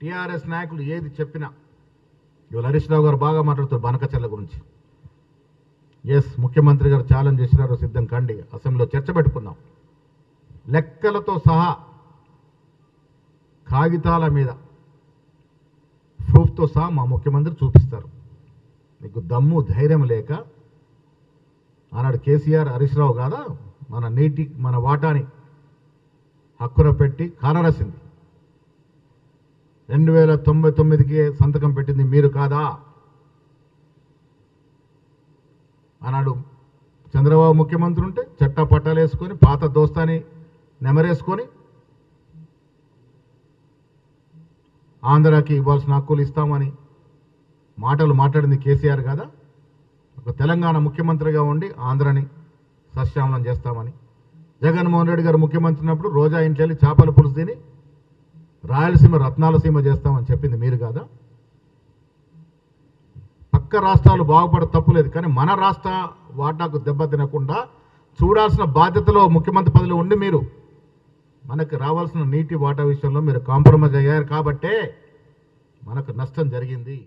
TRS నాయకులు ఏది చెప్పినా ఇవాళ హరీష్ రావు గారు బాగా మాట్లాడుతారు బనకచర్ల గురించి. ఎస్, ముఖ్యమంత్రి గారు ఛాలెంజ్ చేసినారు, సిద్ధం కండి, అసెంబ్లీలో చర్చ పెట్టుకుందాం. లెక్కలతో సహా కాగితాల మీద ప్రూఫ్తో సహా మా ముఖ్యమంత్రి చూపిస్తారు. మీకు దమ్ము ధైర్యం లేక ఆనాడు కేసీఆర్ హరీష్ రావు కాదా మన వాటాని హక్కున పెట్టి కానరాసింది. 2099కి సంతకం పెట్టింది మీరు కాదా? ఆనాడు చంద్రబాబు ముఖ్యమంత్రి ఉంటే చట్టా పట్టాలు వేసుకొని పాత దోస్తాని నెమరేసుకొని ఆంధ్రాకి ఇవ్వాల్సిన హక్కులు ఇస్తామని మాటలు మాట్లాడింది కేసీఆర్ కాదా? ఒక తెలంగాణ ముఖ్యమంత్రిగా ఉండి ఆంధ్రాని సస్యామలం చేస్తామని. జగన్మోహన్ రెడ్డి గారు ముఖ్యమంత్రి ఉన్నప్పుడు రోజా ఇంట్లో వెళ్ళి చేపల పులుసు తిని రాయలసీమ రత్నాలసీమ చేస్తామని చెప్పింది మీరు కాదా? పక్క రాష్ట్రాలు బాగుపడ తప్పులేదు, కానీ మన రాష్ట్ర వాటాకు దెబ్బ తినకుండా చూడాల్సిన బాధ్యతలో ముఖ్యమంత్రి పదవిలో ఉండి మీరు మనకు రావాల్సిన నీటి వాటా విషయంలో మీరు కాంప్రమైజ్ అయ్యారు కాబట్టే మనకు నష్టం జరిగింది.